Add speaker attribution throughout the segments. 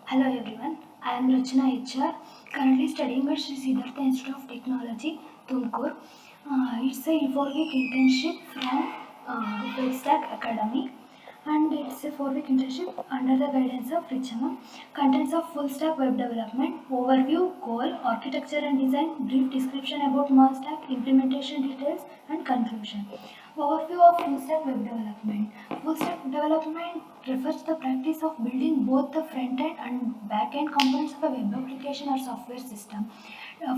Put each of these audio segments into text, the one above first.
Speaker 1: Hello everyone, I am Rachana HR, currently studying at Sri Siddhartha Institute of Technology, Tumkur. It's a 4-week internship from Webstack Academy, and it's a 4-week internship under the guidance of Richama. Contents of full stack web development, overview, goal, architecture and design, brief description about Stack, implementation details and conclusion. Overview of full stack web development. Full stack development refers to the practice of building both the front end and back end components of a web application or software system.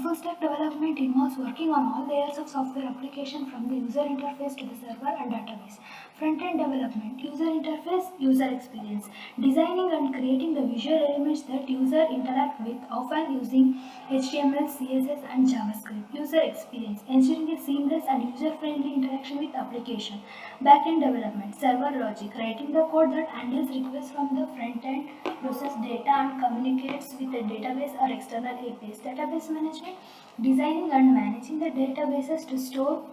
Speaker 1: Full stack development involves working on all layers of software application from the user interface to the server and database. Front end development, user interface, user experience, designing and creating the visual elements that user interact with, often using HTML, CSS and JavaScript. User experience, ensuring a seamless and user-friendly interaction with application. Back-end development, server logic, writing the code that handles requests from the front end, process data and communicates with a database or external APIs. Database management, designing and managing the databases to store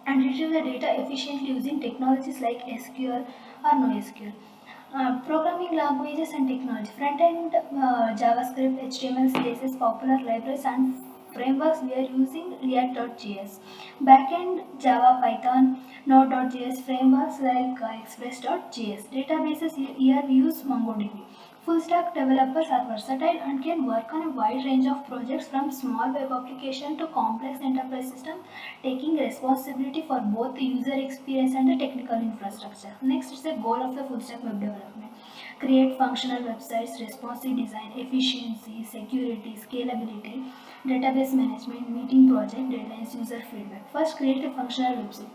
Speaker 1: and retrieve the data efficiently using technologies like SQL or NoSQL. Programming languages and technology. Front-end JavaScript, HTML, CSS, popular libraries and frameworks we are using React.js. Backend Java, Python, Node.js frameworks like Express.js. Databases here we use MongoDB. Full stack developers are versatile and can work on a wide range of projects from small web application to complex enterprise system, taking responsibility for both the user experience and the technical infrastructure. Next is the goal of the full stack web development. Create functional websites, responsive design, efficiency, security, scalability, database management, meeting project deadlines, user feedback. First, create a functional website.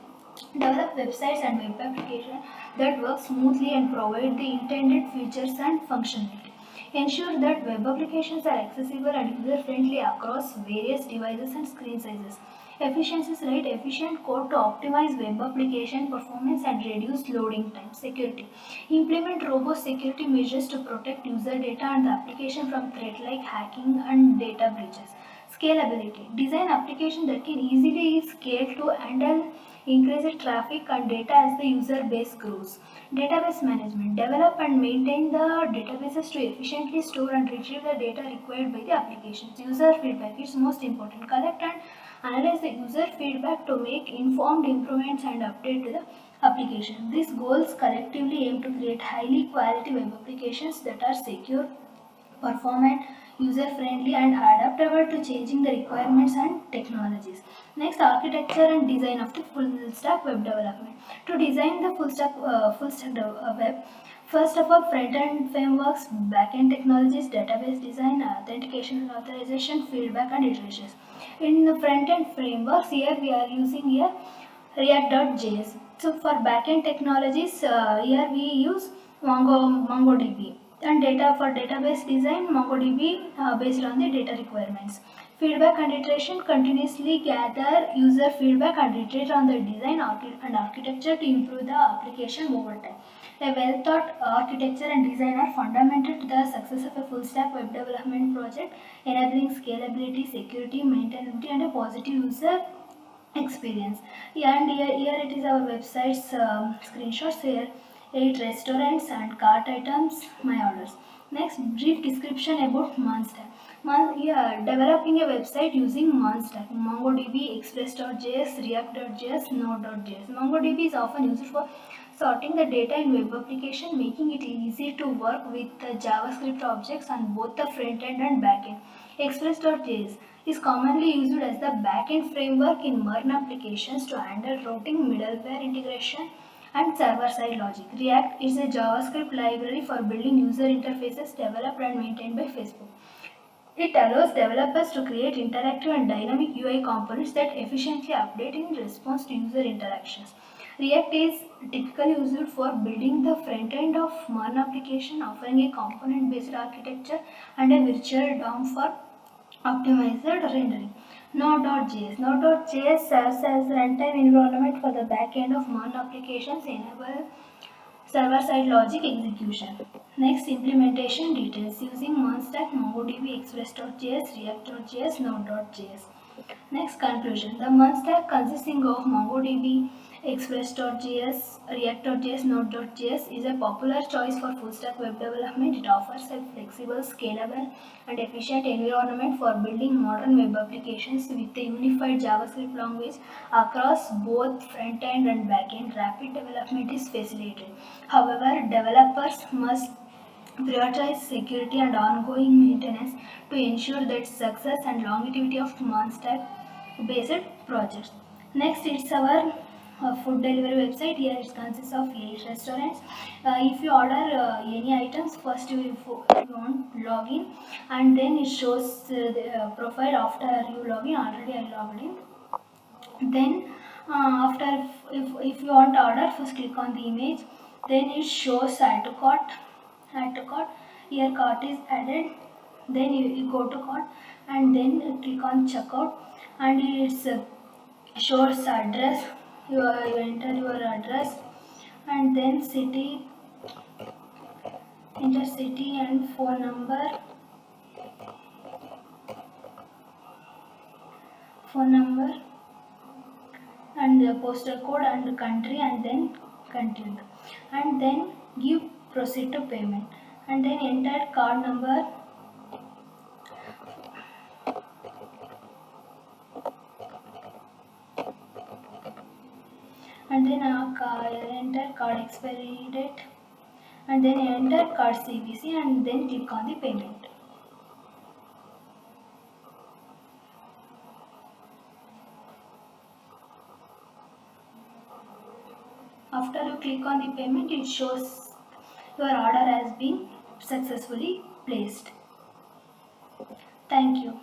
Speaker 1: Develop websites and web applications that work smoothly and provide the intended features and functionality. Ensure that web applications are accessible and user-friendly across various devices and screen sizes. Efficiencies, write efficient code to optimize web application performance and reduce loading time. Security. Implement robust security measures to protect user data and the application from threats like hacking and data breaches. Scalability. Design applications that can easily scale to handle increased traffic and data as the user base grows. Database management. Develop and maintain the databases to efficiently store and retrieve the data required by the applications. User feedback is most important. Collect and analyze the user feedback to make informed improvements and update to the application. These goals collectively aim to create highly quality web applications that are secure, performant, user-friendly and adaptable to changing the requirements and technologies. Next, architecture and design of the full stack web development. To design the full stack web, first of all, front-end frameworks, back-end technologies, database design, authentication and authorization, feedback and iterations. In the front-end frameworks, here we are using here React.js. So for backend technologies, here we use MongoDB and data for database design MongoDB based on the data requirements. Feedback and iteration continuously gather user feedback and iterate on the design and architecture to improve the application over time. A well thought architecture and design are fundamental to the success of a full stack web development project, enabling scalability, security, maintainability, and a positive user experience. Yeah, and here it is our website's screenshots here. 8 restaurants and cart items, my orders. Next, brief description about Monstack. Yeah, developing a website using Monstack, MongoDB, Express.js, React.js, Node.js. MongoDB is often used for sorting the data in web application, making it easy to work with the JavaScript objects on both the front end and back end. Express.js is commonly used as the back-end framework in modern applications to handle routing, middleware integration, and server-side logic. React is a JavaScript library for building user interfaces developed and maintained by Facebook. It allows developers to create interactive and dynamic UI components that efficiently update in response to user interactions. React is typically used for building the front end of modern application, offering a component-based architecture and a virtual DOM for optimized rendering. Node.js. Node.js serves as runtime environment for the backend of modern applications, enable server-side logic execution. Next, implementation details using Monstack, MongoDB, Express.js, React.js, Node.js. Next, conclusion. The Monstack consisting of MongoDB, Express.js, React.js, Node.js is a popular choice for full stack web development. It offers a flexible, scalable, and efficient environment for building modern web applications with a unified JavaScript language across both front end and back end. Rapid development is facilitated. However, developers must prioritize security and ongoing maintenance to ensure that success and longevity of non-stack based projects. Next, it's our food delivery website. Here it consists of 8 restaurants. If you order any items, first you want login, and then it shows the profile after you login. Already I logged in. Then after if you want to order, first click on the image, then it shows add to cart. Here cart is added, then you go to cart, and then you click on checkout, and it's shows address. You enter your address, and then city, enter city and phone number and the postal code and country, and then continue, and then give proceed to payment, and then enter card number, and then enter card expiry date, and then enter card CVC, and then click on the payment. After you click on the payment, it shows your order has been successfully placed. Thank you.